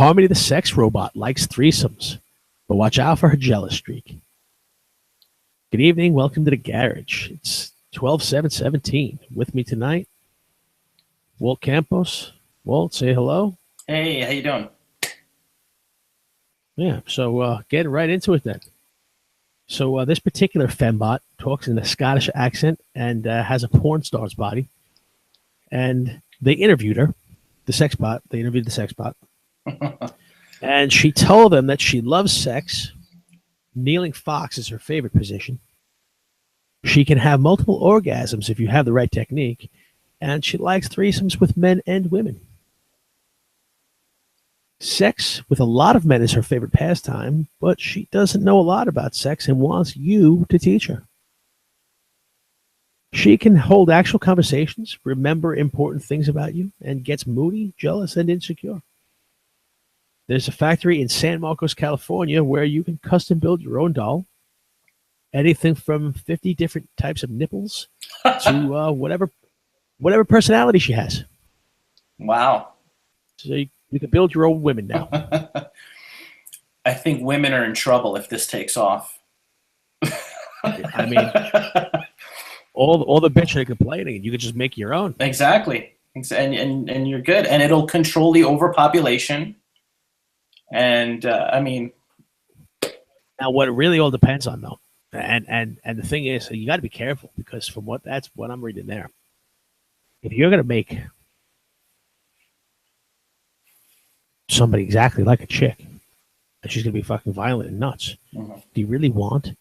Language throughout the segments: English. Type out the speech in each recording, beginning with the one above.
Harmony the sex robot likes threesomes, but watch out for her jealous streak. Good evening. Welcome to the garage. It's 12/7/17. With me tonight, Walt Campos. Walt, say hello. Hey, how you doing? Yeah, so getting right into it then. So this particular fembot talks in a Scottish accent and has a porn star's body. And they interviewed her, the sex bot. They interviewed the sex bot. And she told them that she loves sex. Kneeling fox is her favorite position. She can have multiple orgasms if you have the right technique. And she likes threesomes with men and women. Sex with a lot of men is her favorite pastime, but she doesn't know a lot about sex and wants you to teach her. She can hold actual conversations, remember important things about you, and gets moody, jealous, and insecure. There's a factory in San Marcos, California, where you can custom build your own doll. Anything from 50 different types of nipples to whatever personality she has. Wow. So you can build your own women now. I think women are in trouble if this takes off. I mean, all the bitching and complaining, you could just make your own. Exactly. And you're good. And it'll control the overpopulation. And I mean, now what it really all depends on though, and the thing is, you got to be careful because from that's what I'm reading there. If you're gonna make somebody exactly like a chick, and she's gonna be fucking violent and nuts, do you really want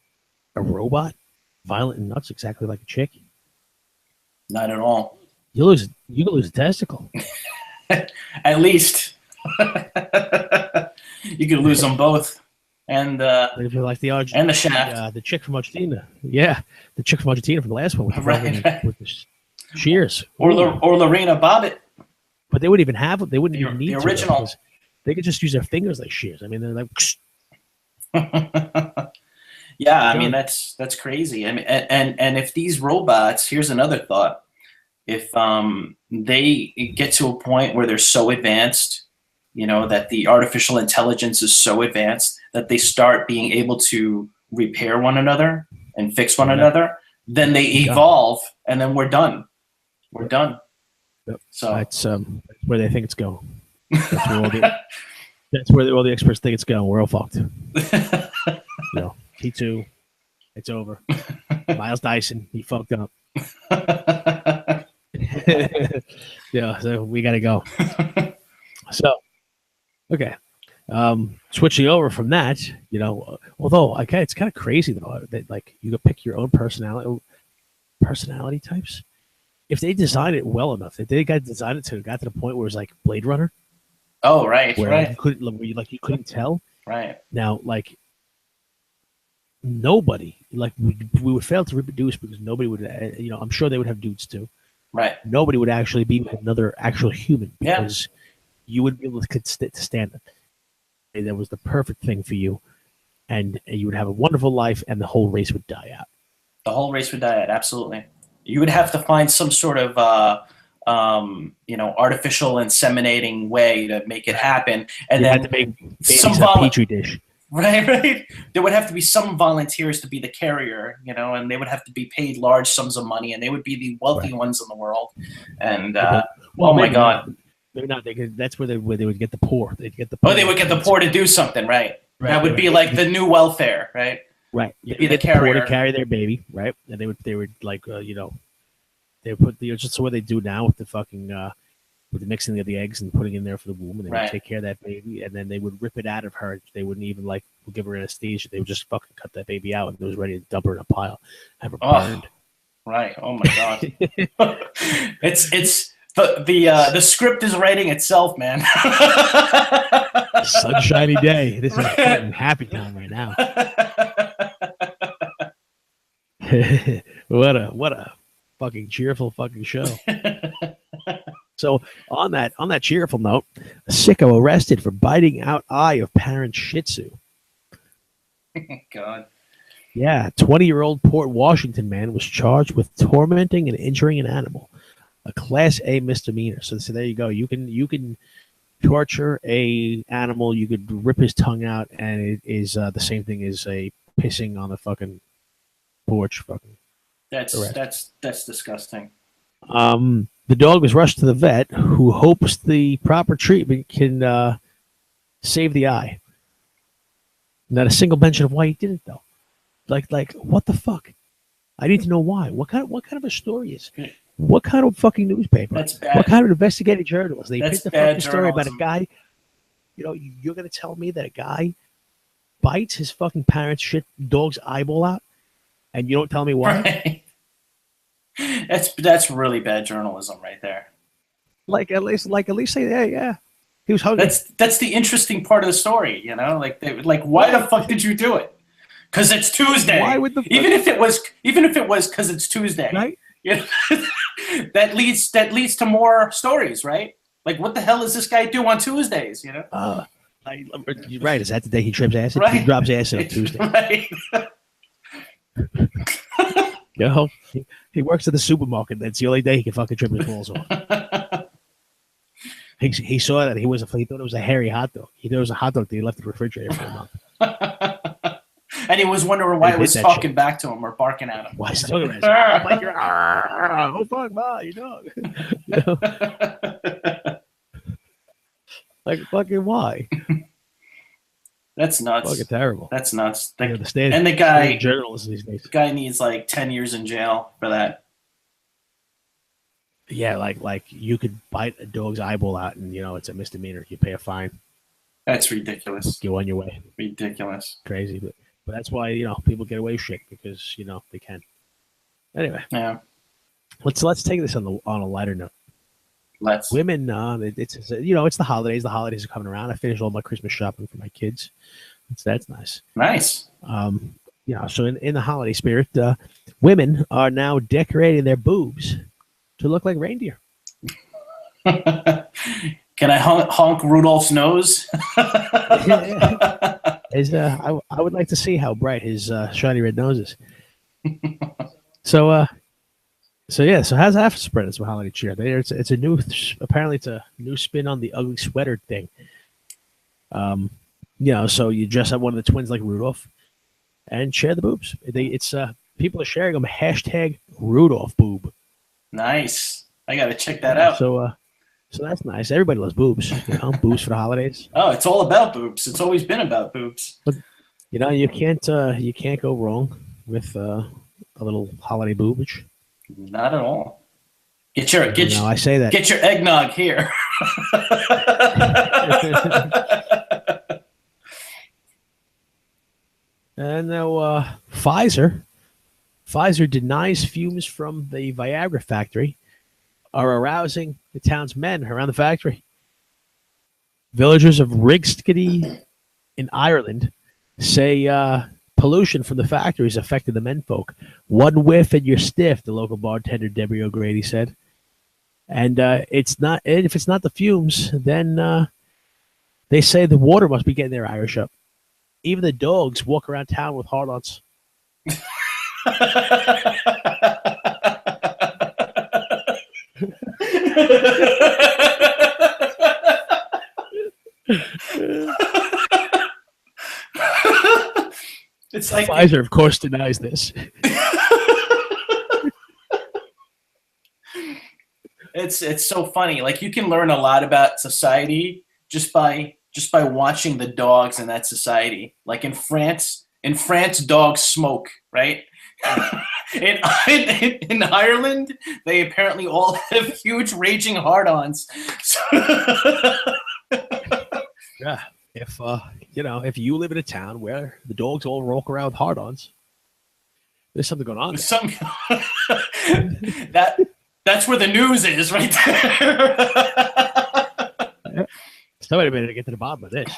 a robot violent and nuts exactly like a chick? Not at all. You lose a testicle. At least. You could lose them both, and if you like and the shaft. The chick from Argentina, yeah, the chick from Argentina from the last one with the shears, or Lorena Bobbitt. But they wouldn't even have them. They wouldn't even need the original. They could just use their fingers like shears. I mean, they're like. Yeah, I mean that's crazy. I mean, and if these robots, here's another thought: if they get to a point where they're so advanced, that the artificial intelligence is so advanced that they start being able to repair one another and fix one another, then they evolve, and then we're done. We're done. Yep. So that's where they think it's going. That's where all the experts think it's going. We're all fucked. T2, it's over. Miles Dyson, he fucked up. Yeah, so we got to go. So, okay. Switching over from that, although okay, it's kind of crazy though that like you could pick your own personality types. If they design it well enough, if they got to the point where it was like Blade Runner. Oh right, where right. You couldn't tell. Right. Now, like nobody, like we would fail to reproduce because nobody would. I'm sure they would have dudes too. Right. Nobody would actually be another actual human because you wouldn't be able to stand it. That was the perfect thing for you, and you would have a wonderful life, and the whole race would die out. The whole race would die out. Absolutely. You would have to find some sort of artificial inseminating way to make it happen, and then had to make some petri dish. Right. There would have to be some volunteers to be the carrier, and they would have to be paid large sums of money, and they would be the wealthy ones in the world. And my God, maybe not. That's where they would get the poor. They'd get the poor. Oh, they would get the poor to do something, right? That would be like the new welfare, right? Right. Be the carrier to carry their baby, right? And they would like they would put just what they do now with the fucking with the mixing of the eggs and putting in there for the womb, and they would take care of that baby, and then they would rip it out of her. They wouldn't even give her anesthesia. They would just fucking cut that baby out, and it was ready to dump her in a pile, have her burned. Right. Oh my God. it's the script is writing itself, man. Sunshiny day. This is a fucking happy time right now. What a fucking cheerful fucking show. So on that cheerful note, a sicko arrested for biting out eye of parent Shih Tzu. God. Yeah, 20-year-old Port Washington man was charged with tormenting and injuring an animal, a Class A misdemeanor. So there you go. You can torture a animal, you could rip his tongue out, and it is the same thing as a pissing on the fucking porch. Fucking That's disgusting. The dog was rushed to the vet, who hopes the proper treatment can save the eye. Not a single mention of why he did it, though. Like what the fuck? I need to know why. What kind of a story is? What kind of fucking newspaper? That's bad. What kind of investigative journalist? They picked the fucking story about a journalism. guy. You know, you're gonna tell me that a guy bites his fucking parents' shit dog's eyeball out, and you don't tell me why? Right. That's really bad journalism right there. Like at least say yeah. He was hungry. That's the interesting part of the story, you know. Like why the fuck did you do it? Because it's Tuesday. Why would even if it was because it's Tuesday, right? You know, that leads to more stories, right? Like what the hell does this guy do on Tuesdays? You know. Right. Is that the day he trips acid? Right. He drops acid on Tuesday. Right. You know, he works at the supermarket. That's the only day he can fucking trip his balls off. He saw that he thought it was a hairy hot dog. He thought it was a hot dog that he left in the refrigerator for a month. And he was wondering why it was talking back to him or barking at him. Why is it talking at him? Oh fuck, ma, you dog. You know? Like fucking why? That's nuts. Fucking terrible. That's nuts. The state and the guy journalists these days. The guy needs like 10 years in jail for that. Yeah, like you could bite a dog's eyeball out, and you know it's a misdemeanor. You pay a fine. That's ridiculous. Go on your way. Ridiculous. Crazy, but that's why people get away with shit because they can. Anyway, yeah. Let's take this on a lighter note. Women. It's it's the holidays. The holidays are coming around. I finished all my Christmas shopping for my kids. That's nice. Nice. So in the holiday spirit, women are now decorating their boobs to look like reindeer. Can I honk Rudolph's nose? I would like to see how bright his shiny red nose is. So how's that spread as a holiday cheer? It's a new, apparently it's a new spin on the ugly sweater thing. So you dress up one of the twins like Rudolph and share the boobs. People are sharing them. Hashtag Rudolph boob. Nice. I got to check that out. So that's nice. Everybody loves boobs. Boobs for the holidays. Oh, it's all about boobs. It's always been about boobs. But you can't go wrong with a little holiday boobage. Not at all. I say that. Get your eggnog here. And now Pfizer denies fumes from the Viagra factory are arousing the town's men around the factory. Villagers of Rigskiddy in Ireland say pollution from the factories affected the menfolk. One whiff and you're stiff, the local bartender Debbie O'Grady said. And if it's not the fumes, then they say the water must be getting their Irish up. Even the dogs walk around town with hard-ons. It's like Pfizer, of course, denies this. It's so funny. Like you can learn a lot about society just by watching the dogs in that society. Like in France, dogs smoke, right? In Ireland, they apparently all have huge raging hard-ons. Yeah. If you live in a town where the dogs all walk around with hard-ons, there's something going on there. That's where the news is, right there. Somebody better get to the bottom of this.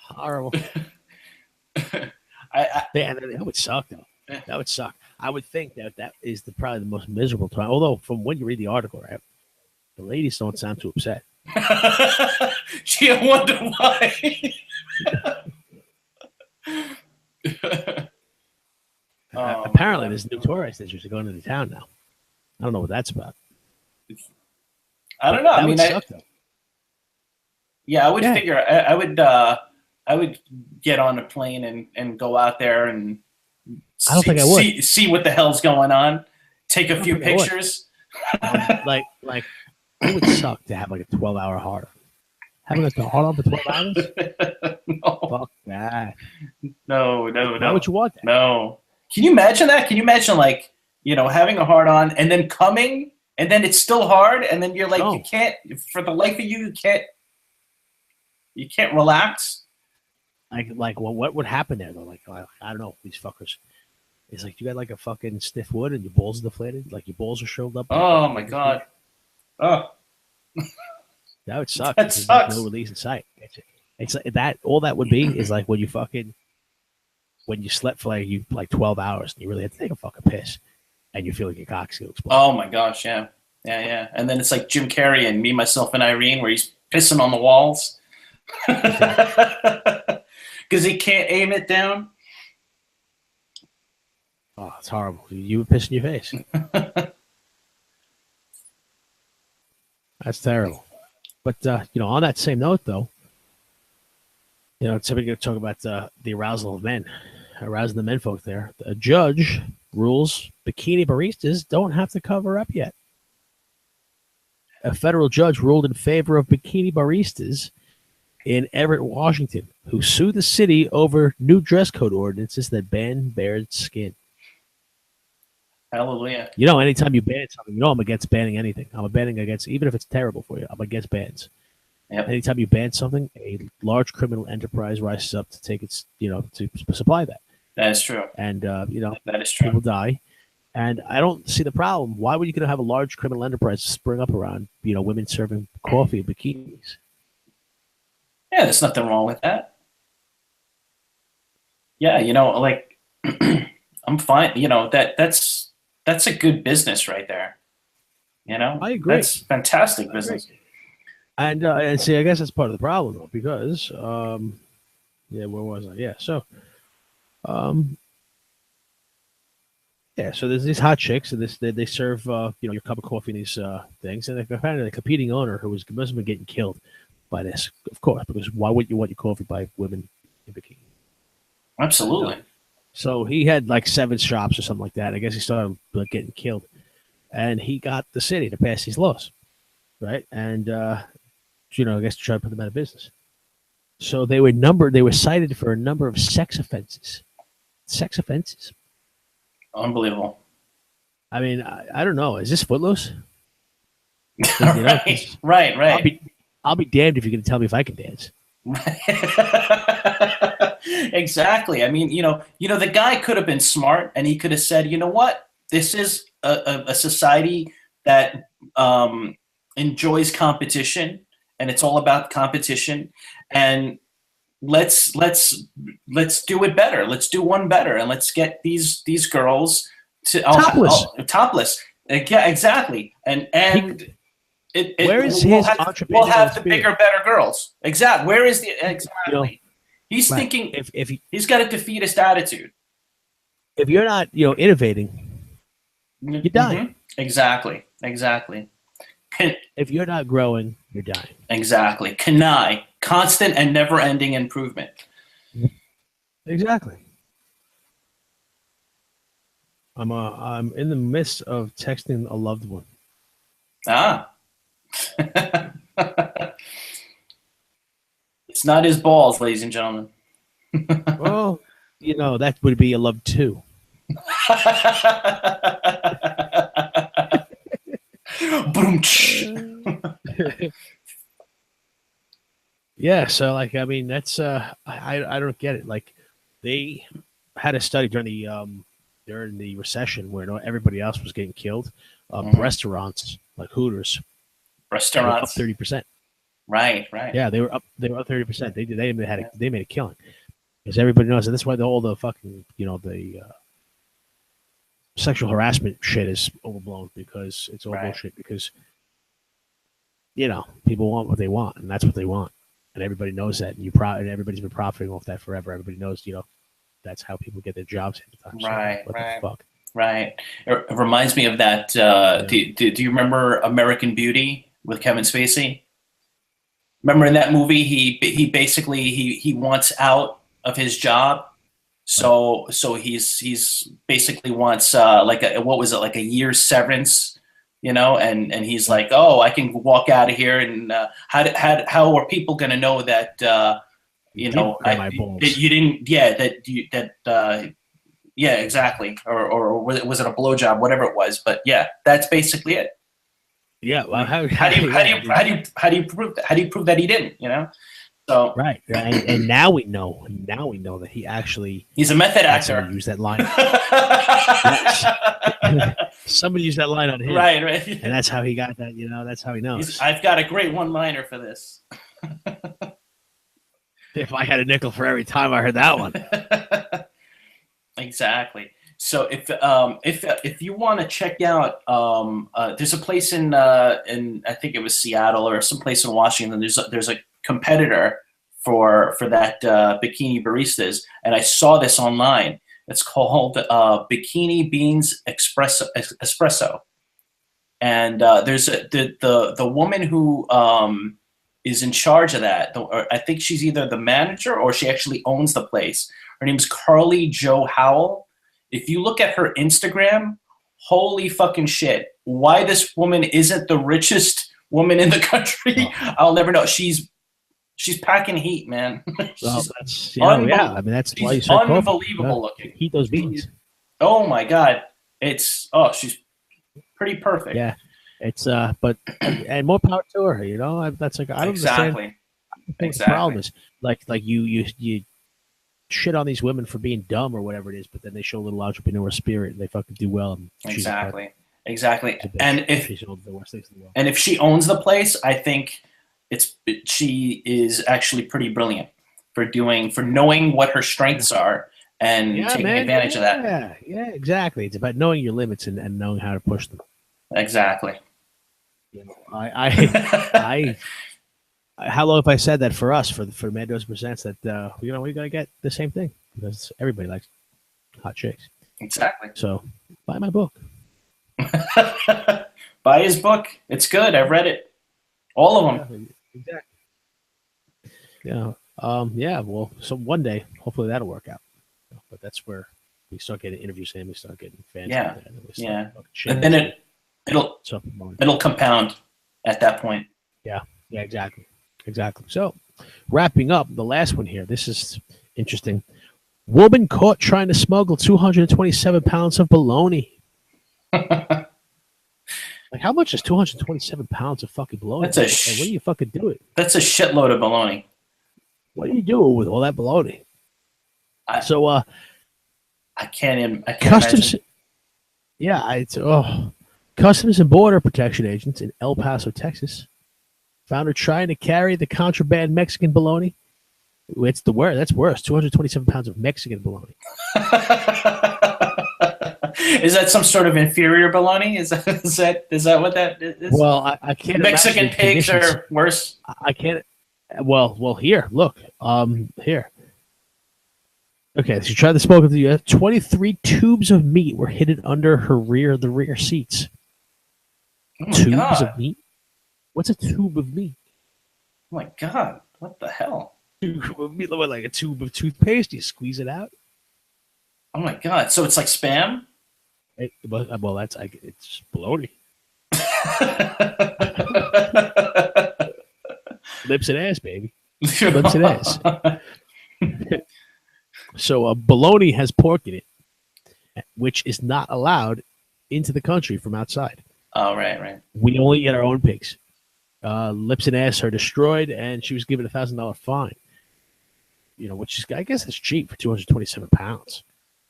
Horrible. That would suck, though. That would suck. I would think that is probably the most miserable time. Although, from when you read the article, right, the ladies don't sound too upset. Gee, I wonder why. Apparently, there's new tourist issues going into town now. I don't know what that's about. I don't know. I mean, suck, though. Yeah, I would figure. I would get on a plane and go out there and I don't think I would see what the hell's going on. Take a few pictures. Like it would suck to have like a 12-hour hard on. Having a hard on for 12 hours? No. Fuck that. No. Why would you want that? No. Can you imagine that? Can you imagine like, having a hard on and then coming and then it's still hard and then you're like, you can't, for the life of you can't relax? Like, well, what would happen there though? Like, I don't know, these fuckers. It's like you got like a fucking stiff wood and your balls are deflated, like your balls are shriveled up. Oh my god! Oh, that would suck. That sucks. There's no release in sight. It's like that. All that would be is like when you slept for like 12 hours and you really had to take a fucking piss, and you feel like your cock's gonna explode. Oh my gosh, yeah. And then it's like Jim Carrey and Me, Myself, and Irene, where he's pissing on the walls because he can't aim it down. Oh, it's horrible. You would piss in your face. That's terrible. But, on that same note, though, somebody going to talk about the arousal of men, arousing the menfolk there. A judge rules bikini baristas don't have to cover up yet. A federal judge ruled in favor of bikini baristas in Everett, Washington, who sued the city over new dress code ordinances that ban bared skin. Hallelujah. Anytime you ban something, I'm against banning anything. I'm banning against, even if it's terrible for you, I'm against bans. Yep. Anytime you ban something, a large criminal enterprise rises up to take its, to supply that. That is true. And, that is true. People die. And I don't see the problem. Why would you going to have a large criminal enterprise spring up around, women serving coffee in bikinis? Yeah, there's nothing wrong with that. Yeah, like, I'm fine. That's a good business right there. I agree. That's fantastic business. And see, I guess that's part of the problem though, because where was I? Yeah, so so there's these hot chicks, and they serve your cup of coffee in these things, and they found a competing owner who must have been getting killed by this, of course, because why would you want your coffee by women in bikini? Absolutely. So he had like 7 shops or something like that. I guess he started getting killed, and he got the city to pass these laws, right? And I guess to try to put them out of business. So they were cited for a number of sex offenses. Sex offenses. Unbelievable. I mean, I don't know. Is this Footloose? Right. I'll be damned if you're going to tell me if I can dance. Exactly. I mean, the guy could have been smart, and he could have said, you know what? This is a society that enjoys competition, and it's all about competition. And let's do it better. Let's do one better, and let's get these girls to topless. Yeah, exactly. And where is his entrepreneurial we'll have the spirit? bigger, better girls. Exactly. Where is the exactly? He's thinking if he's got a defeatist attitude. If you're not, innovating, you're dying. Mm-hmm. Exactly. If you're not growing, you're dying. Exactly. Kanai, constant and never-ending improvement. Exactly. I'm in the midst of texting a loved one. Ah. It's not his balls, ladies and gentlemen. Well, that would be a love too. Yeah, so that's I don't get it. Like, they had a study during the recession where everybody else was getting killed. Restaurants like Hooters, up 30%. Right. Yeah, they were up 30%. They made a killing, because everybody knows that. That's why all the fucking the sexual harassment shit is overblown, because it's all bullshit. Because people want what they want, and that's what they want, and everybody knows that, and everybody's been profiting off that forever. Everybody knows that's how people get their jobs at the time. Right. So what the fuck? Right. It reminds me of that. Do you remember American Beauty? with Kevin Spacey. Remember in that movie, he basically he wants out of his job, so he's basically wants like a year's severance, and he's like, oh, I can walk out of here, and how are people going to know that that you didn't, yeah, exactly, or was it a blowjob, whatever it was, but yeah, that's basically it. Yeah, well, how do you prove that? How do you prove that he didn't? So right, and now we know that he's a method actor. Somebody used that line. Somebody used that line on him, right, and that's how he got that. That's how he knows. I've got a great one-liner for this. If I had a nickel for every time I heard that one. Exactly. So if you want to check out, there's a place in I think it was Seattle or someplace in Washington. There's a competitor for that Bikini Baristas, and I saw this online. It's called Bikini Beans Espresso, and there's the woman who is in charge of that. I think she's either the manager or she actually owns the place. Her name's Carly Jo Howell. If you look at her Instagram, holy fucking shit. Why this woman isn't the richest woman in the country, I'll never know. She's packing heat, man. Well, that's, yeah, I mean, that's why she's so unbelievable looking. Heat those beans. Oh my God. She's pretty perfect. Yeah. It's, but, and more power to her, that's like, I don't understand. What the problem is. Like you shit on these women for being dumb or whatever it is, but then they show a little entrepreneur spirit and they fucking do well. And exactly. And if she owns the place, I think she is actually pretty brilliant for knowing what her strengths are and taking advantage of that. Yeah, exactly. It's about knowing your limits and knowing how to push them. Exactly. How long have I said that for us, for Mendoza Presents, that we gotta get the same thing because everybody likes hot chicks. Exactly. So buy my book. Buy his book. It's good. I've read it. All of them. Exactly. Yeah. Well, so one day, hopefully that'll work out. But that's where we start getting interviews and we start getting fans. Yeah. And then it'll compound at that point. Yeah. Yeah. Exactly. So, wrapping up the last one here. This is interesting. Woman caught trying to smuggle 227 pounds of bologna. Like, how much is 227 pounds of fucking bologna? What do you fucking do it? That's a shitload of bologna. What do you do with all that bologna? I can't Customs. imagine. Yeah, Customs and Border Protection agents in El Paso, Texas, found her trying to carry the contraband Mexican bologna. It's the worst. That's worse. 227 pounds of Mexican bologna. Is that some sort of inferior bologna? Is that what that is? Well, I can't. Mexican pigs are worse. I can't. Well, here, look. Here. Okay, so she tried to smoke the U.S. 23 tubes of meat were hidden under the rear seats. Oh tubes of meat? What's a tube of meat? Oh my God! What the hell? Tube of meat, like a tube of toothpaste. You squeeze it out. Oh my God! So it's like Spam? Well, it's bologna. Lips and ass, baby. Lips and ass. So bologna has pork in it, which is not allowed into the country from outside. Oh, right. We only get our own pigs. Lips and ass are destroyed, and she was given $1,000 fine. Which is, I guess, it's cheap for 227 pounds.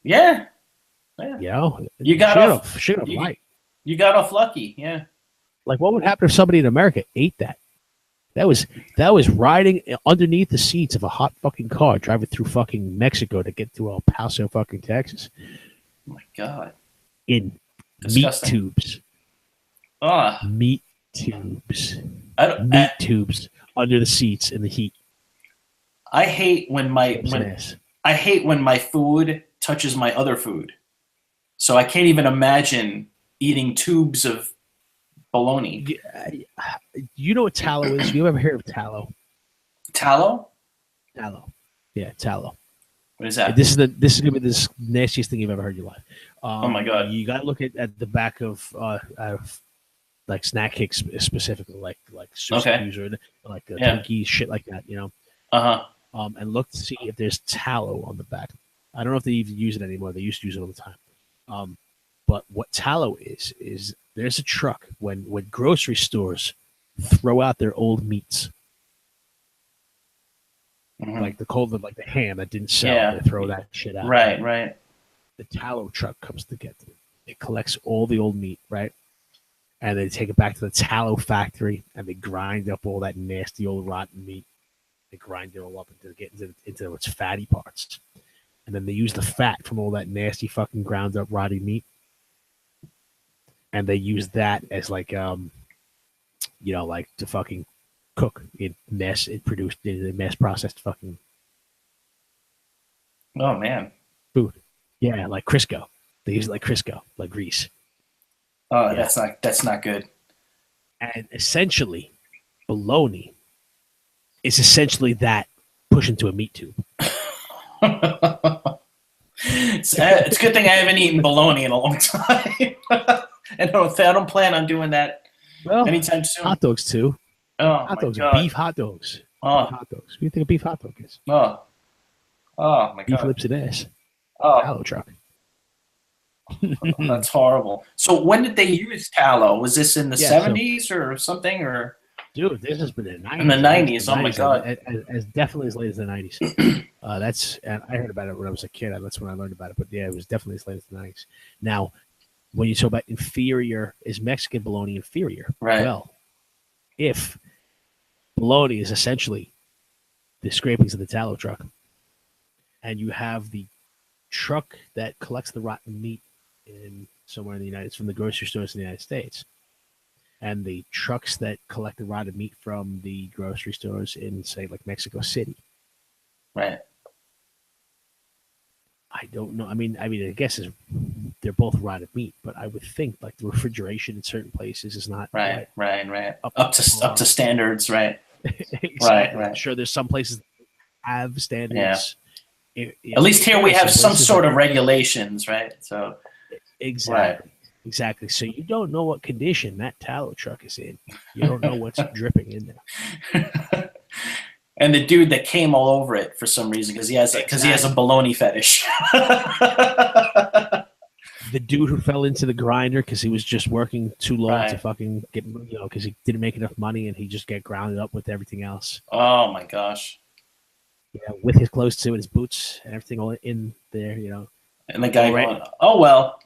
Yeah. You got off light. You got off lucky. Yeah. Like, what would happen if somebody in America ate that? That was riding underneath the seats of a hot fucking car, driving through fucking Mexico to get to El Paso, fucking Texas. Oh my God. In Disgusting. Meat tubes. Meat tubes. Tubes under the seats in the heat. I hate when my food touches my other food. So I can't even imagine eating tubes of bologna. You know what tallow is? You ever heard of tallow? Tallow? Tallow. Yeah, tallow. What is that? This is gonna be the nastiest thing you've ever heard in your life. Oh my God. You gotta look at the back of like snack cakes specifically, like Suzuki's or like Twinkies, shit like that. You know. And look to see if there's tallow on the back. I don't know if they even use it anymore. They used to use it all the time. But what tallow is there's a truck when grocery stores throw out their old meats, like the ham that didn't sell. They throw that shit out. Right. The tallow truck comes to get them. It collects all the old meat, right? And they take it back to the tallow factory, and they grind up all that nasty old rotten meat. They grind it all up to get into its fatty parts. And then they use the fat from all that nasty fucking ground up rotting meat. And they use that as like like to fucking cook in mass processed fucking food. Yeah, like Crisco. They use it like Crisco, like grease. Oh, yeah. That's not good. And essentially, bologna is essentially that pushed into a meat tube. It's a good thing I haven't eaten bologna in a long time. I don't plan on doing that anytime soon. Hot dogs too. Hot dogs are beef hot dogs. Hot dogs. What do you think a beef hot dog is? Oh my God. Beef lips and ass. Oh, tallow truck. That's horrible. So when did they use tallow? Was this in the 70s or something? Or dude, this has been in the 90s. In the 90s. Oh my God. As definitely as late as the 90s. And I heard about it when I was a kid. That's when I learned about it. But yeah, it was definitely as late as the 90s. Now, when you talk about inferior, is Mexican bologna inferior? Right. Well, if bologna is essentially the scrapings of the tallow truck, and you have the truck that collects the rotten meat somewhere in the United States, from the grocery stores in the United States, and the trucks that collect the rotted meat from the grocery stores in, say, like Mexico City. Right. I don't know. I mean, I guess they're both rotted meat, but I would think like the refrigeration in certain places is not right. Up to standards, right? Exactly. Right. I'm sure there's some places that have standards. Yeah. At least here we have some sort of regulations, right? So exactly. Exactly. So you don't know what condition that tallow truck is in. You don't know what's dripping in there. And the dude that came all over it for some reason because he has a bologna fetish. The dude who fell into the grinder because he was just working too long to fucking get, because he didn't make enough money and he just get grounded up with everything else. Oh my gosh. Yeah, with his clothes too and his boots and everything all in there, And the guy going, oh well,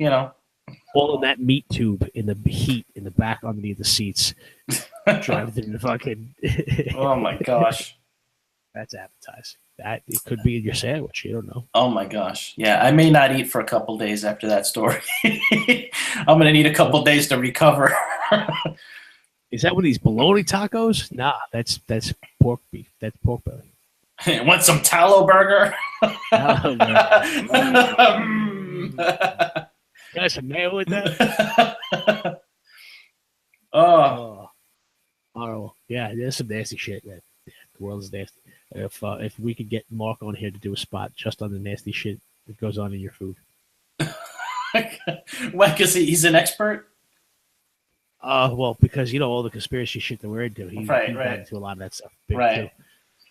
all in that meat tube in the heat in the back underneath the seats, driving through the fucking. Oh my gosh. That's appetizing. That it could be in your sandwich. You don't know. Oh my gosh. Yeah, I may not eat for a couple days after that story. I'm gonna need a couple days to recover. Is that one of these bologna tacos? Nah, that's pork beef. That's pork belly. Want some tallow burger? Got some mayo with that? Oh, horrible. Yeah, there's some nasty shit, man. The world is nasty. If we could get Mark on here to do a spot just on the nasty shit that goes on in your food. Why? Because he's an expert? Well, because all the conspiracy shit that we're into, he got into a lot of that stuff. Too.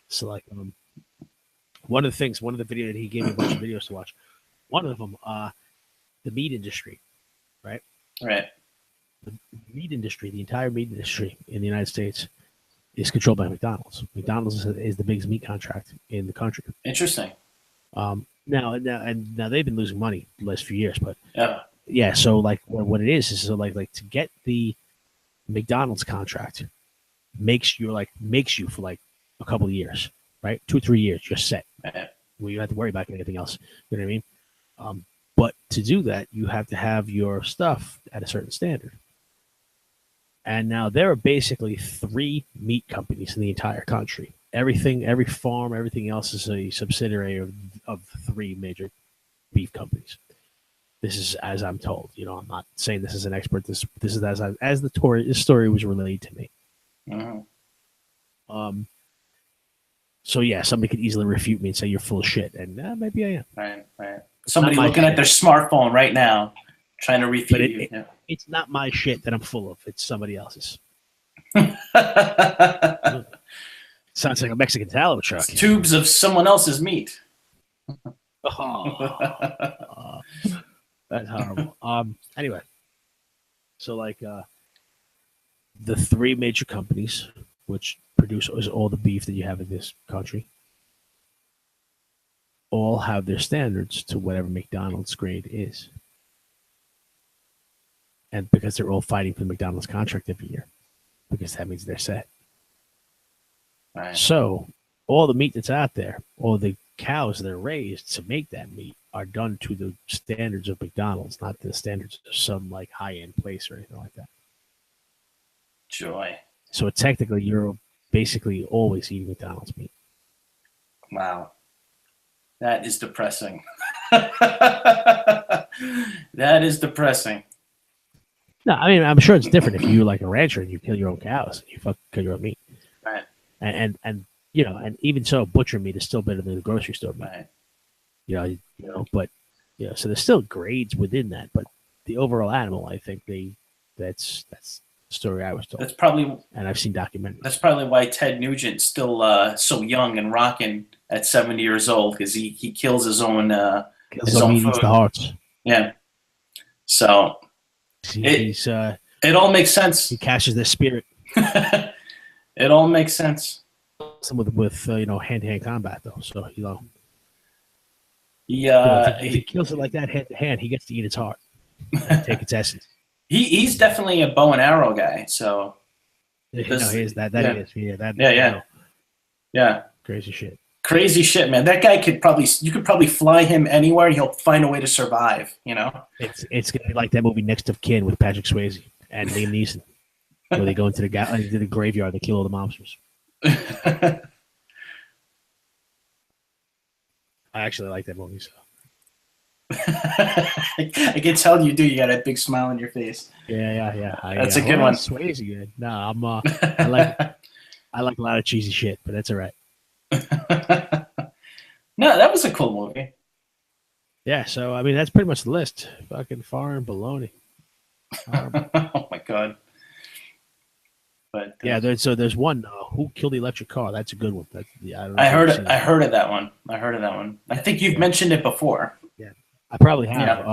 So like, one of the videos he gave me a bunch of videos to watch. One of them, the meat industry, right? Right. The meat industry, the entire meat industry in the United States, is controlled by McDonald's. McDonald's is the biggest meat contract in the country. Interesting. Now they've been losing money the last few years, but yeah. So like what it is so like to get the McDonald's contract makes you for like a couple of years, right? 2-3 years, you're set. Right. Well, you don't have to worry about anything else. You know what I mean? But to do that, you have to have your stuff at a certain standard. And now there are basically 3 meat companies in the entire country. Every farm, everything else is a subsidiary of 3 major beef companies. This is as I'm told. I'm not saying this is an expert. This is as this story was relayed to me. Mm-hmm. So yeah, somebody could easily refute me and say you're full of shit, and maybe I am. Right. Somebody looking at their smartphone right now, trying to refute you. It's not my shit that I'm full of. It's somebody else's. Sounds like a Mexican talent truck. It's tubes of someone else's meat. Oh, that's horrible. Anyway, so like the three major companies which produce all the beef that you have in this country all have their standards to whatever McDonald's grade is. And because they're all fighting for the McDonald's contract every year, because that means they're set. Right. So all the meat that's out there, all the cows that are raised to make that meat are done to the standards of McDonald's, not the standards of some like high-end place or anything like that. Joy. So technically, you're basically always eating McDonald's meat. Wow. That is depressing. That is depressing. No, I mean, I'm sure it's different if you're like a rancher and you kill your own cows and you kill your own meat. Right. And and even so, butcher meat is still better than the grocery store meat. Right. But so there's still grades within that. But the overall animal, I think that's the story I was told. That's probably, and I've seen documentaries. That's probably why Ted Nugent's still so young and rocking at 70 years old, because he kills his own his own food. Eats the hearts. Yeah. So it all makes sense. He catches their spirit. It all makes sense. Some with hand-to-hand combat though, so Yeah. If he kills it like that hand to hand, he gets to eat its heart, take its essence. He's definitely a bow and arrow guy. So yeah, crazy shit. Crazy shit, man. That guy you could probably fly him anywhere and he'll find a way to survive, It's gonna be like that movie Next of Kin with Patrick Swayze and Liam Neeson, where they go into the graveyard, they kill all the monsters. I actually like that movie, so I can tell you do. You got a big smile on your face. Yeah. That's a good one. Swayze, good. No, I like a lot of cheesy shit, but that's all right. No, that was a cool movie. Yeah, so I mean that's pretty much the list. Fucking foreign baloney. Oh my god. But yeah, there's one. Who killed the electric car? That's a good one. I heard of that one. I think you've mentioned it before. Yeah, I probably have.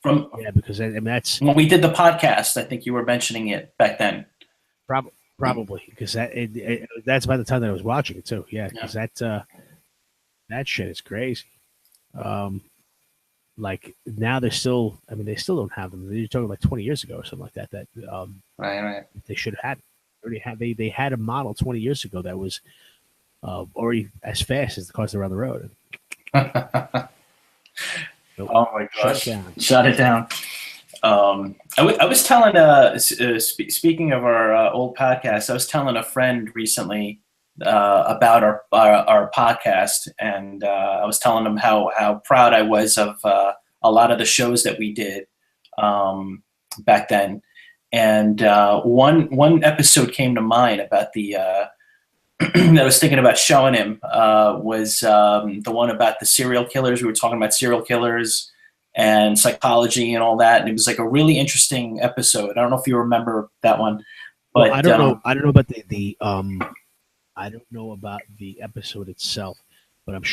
Yeah. Because that's when we did the podcast. I think you were mentioning it back then. Probably because that's about the time that I was watching it too. Yeah, because that shit is crazy. Like now they still don't have them. You're talking like 20 years ago or something like that. Right. They should have had. They had a model 20 years ago that was already as fast as the cars that were on the road. Oh my gosh! Shut it down. I was telling. Speaking of our old podcast, I was telling a friend recently about our podcast, and I was telling him how proud I was of a lot of the shows that we did back then. And one episode came to mind about the that I was thinking about showing him was the one about the serial killers. We were talking about serial killers and psychology and all that, and it was like a really interesting episode. I don't know if you remember that one, but I don't know. I don't know about I don't know about the episode itself, but I'm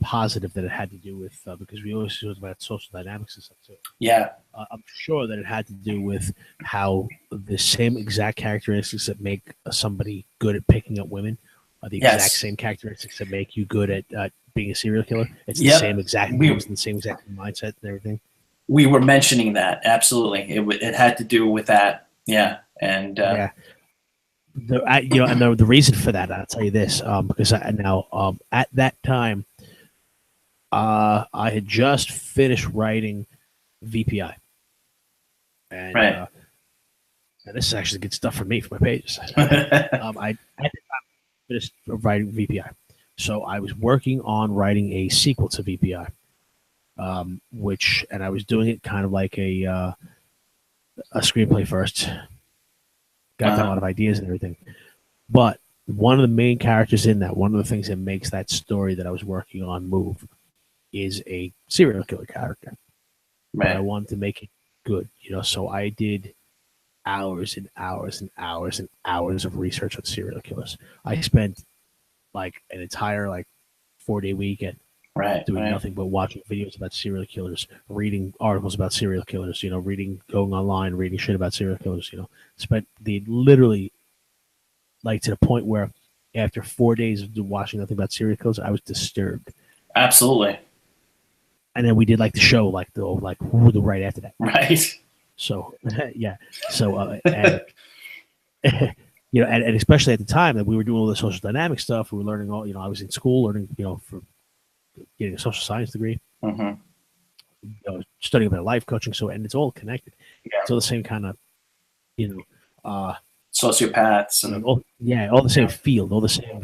positive that it had to do with because we always talk about social dynamics and stuff too. Yeah, I'm sure that it had to do with how the same exact characteristics that make somebody good at picking up women are the exact same characteristics that make you good at being a serial killer. It's the same exact moves and the same exact mindset and everything. We were mentioning that absolutely. It had to do with that. Yeah, and the reason for that, I'll tell you this, because at that time, I had just finished writing VPI, and right. Now this is actually good stuff for me for my pages. I finished writing VPI, so I was working on writing a sequel to VPI, and I was doing it kind of like a screenplay first. Got down a lot of ideas and everything. But one of the main characters in that, one of the things that makes that story that I was working on move is a serial killer character. Right. But I wanted to make it good, so I did hours and hours and hours and hours of research on serial killers. I spent like an entire 4-day weekend doing nothing but watching videos about serial killers, reading articles about serial killers, going online, reading shit about serial killers, spent literally to the point where after 4 days of watching nothing about serial killers, I was disturbed. Absolutely. And then we did the show, the right after that. Right. So, yeah. So, and especially at the time that we were doing all the social dynamic stuff, we were learning all, I was in school learning, for getting a social science degree, studying about life coaching. So, and it's all connected. Yeah. It's all the same kind of, sociopaths and all the same field, all the same,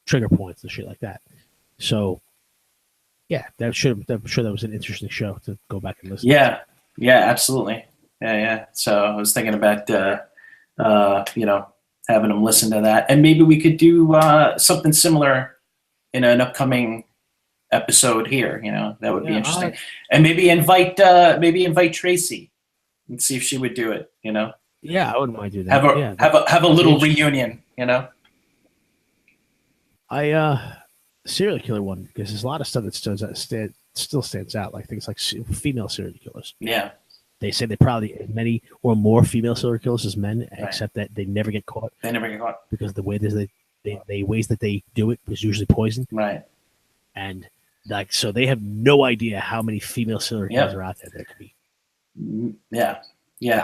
trigger points and shit like that. So, yeah, I'm sure that was an interesting show to go back and listen. Yeah, absolutely. Yeah. So I was thinking about, having them listen to that, and maybe we could do something similar in an upcoming episode here. That would be interesting, and maybe invite Tracy and see if she would do it. Yeah, I wouldn't mind doing that. Have a little reunion. Serial killer one, because there's a lot of stuff that still stands out, like things like female serial killers. Yeah, they say they probably as many or more female serial killers as men, except that they never get caught. They never get caught because the way they ways that they do it is usually poison. Right, and so they have no idea how many female serial killers are out there that could be. Yeah,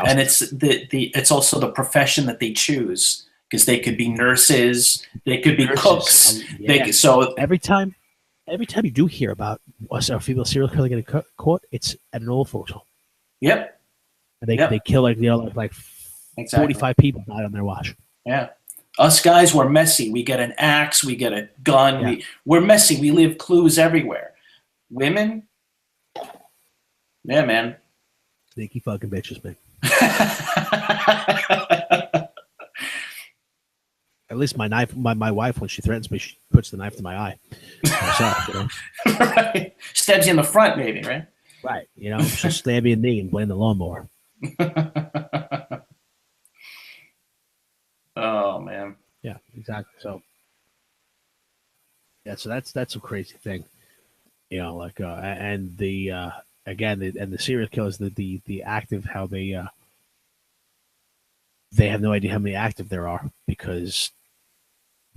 and it's it's also the profession that they choose. Because they could be nurses, they could be cooks. So every time you do hear about a female serial killer getting caught, it's at an old folks home. Yep. And they kill 45 people died on their watch. Yeah. Us guys, we're messy. We get an axe, we get a gun. Yeah. We're messy. We leave clues everywhere. Women, yeah, man. Sneaky fucking bitches, man. At least my wife, when she threatens me, she puts the knife to my eye. Herself, Right. Stabs you in the front, maybe, right? Right. She'll stab you in the knee and blame the lawnmower. Oh, man. Yeah, exactly. So, yeah, so that's a crazy thing. And the the serial killers, the active, how they have no idea how many active there are, because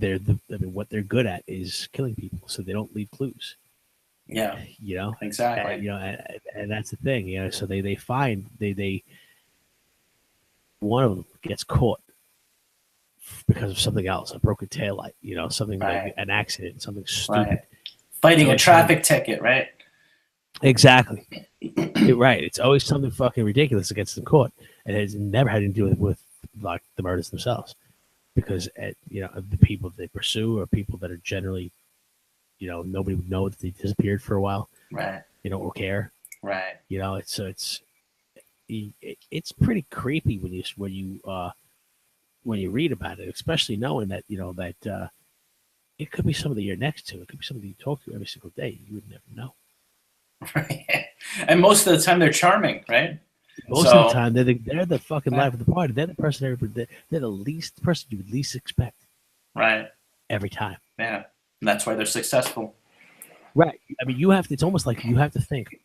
what they're good at is killing people, so they don't leave clues. Yeah, exactly. And that's the thing. So they find one of them gets caught because of something else, a broken taillight, something like an accident, something stupid. Right. Fighting a traffic ticket, right? Exactly. Right. It's always something fucking ridiculous that gets them caught, and it's never had to do with the murders themselves, because the people they pursue are people that are generally, nobody would know that they disappeared for a while, right? Or care, right? It's pretty creepy when you read about it, especially knowing that that it could be somebody you're next to, it could be somebody you talk to every single day. You would never know. Right. And most of the time they're charming, right? Most of the time, they're the fucking life of the party. They're the person they're the person you would least expect. Right. Every time. Yeah. And that's why they're successful. Right. I mean, it's almost like you have to think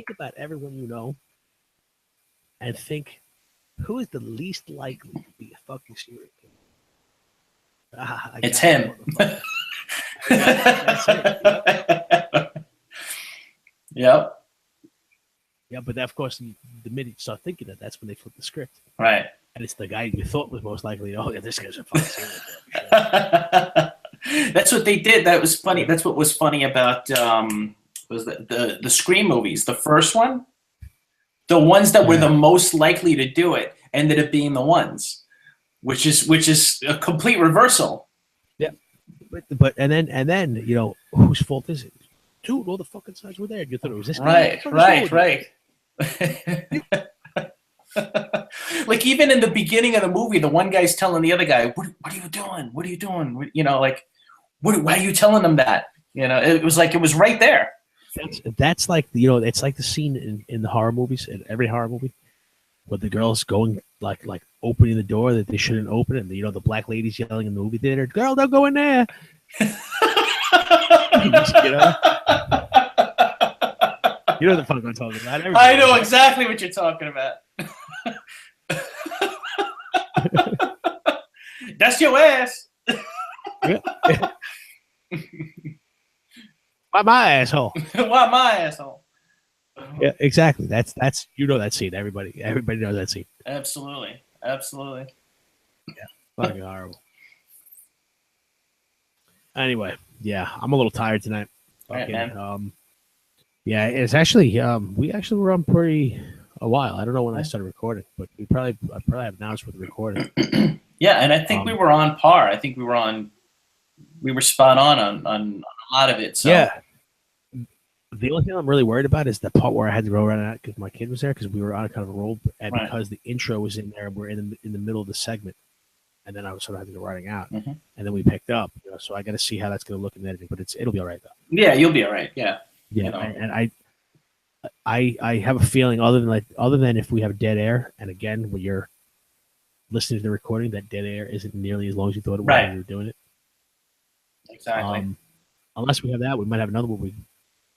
about everyone you know, and think, who is the least likely to be a fucking serial killer? It's him. That's it. Yep. Yeah, but of course, the minute you start thinking that's when they flip the script. Right. And it's the guy you thought was most likely. Oh, yeah, this guy's a fucking serial killer. That's what they did. That was funny. That's what was funny about was the Scream movies. The first one, the ones that were the most likely to do it ended up being the ones, which is a complete reversal. Yeah, but and then whose fault is it? dude, all the fucking signs were there. You thought it was this right, guy? right. Like even in the beginning of the movie, the one guy's telling the other guy, what are you doing? What are you doing? You know, like, why are you telling them that? You know, it was like it was right there. That's like, you know, it's like the scene in the horror movies, in every horror movie, where the girl's going like opening the door that they shouldn't open, and you know the black lady's yelling in the movie theater, "Girl, don't go in there." You know? You know the fuck I'm talking about. I know exactly what you're talking about. That's your ass. Why my asshole? Why my asshole? Yeah, exactly. That's you know that scene. Everybody knows that scene. Absolutely. Yeah, fucking horrible. Anyway, yeah, I'm a little tired tonight. Fucking, right, yeah, it's actually we actually were on pretty a while. I don't know when I started recording, but I probably have an hour's worth of recording. Yeah, and I think we were on par. I think we were spot on a lot of it. So. Yeah. The only thing I'm really worried about is the part where I had to go around because my kid was there, because we were on a kind of a roll, and because the intro was in there, we're in the middle of the segment, and then I was sort of having to go writing out, and then we picked up. You know, so I got to see how that's going to look in editing, but it'll be all right though. Yeah, you'll be all right. Yeah. Yeah, you know. And I have a feeling other than if we have dead air, and again when you're listening to the recording, that dead air isn't nearly as long as you thought it was when you were doing it. Exactly. Unless we have that, we might have another one we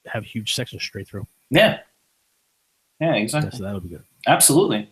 have huge sections straight through. Yeah. Yeah, exactly. So that'll be good. Absolutely.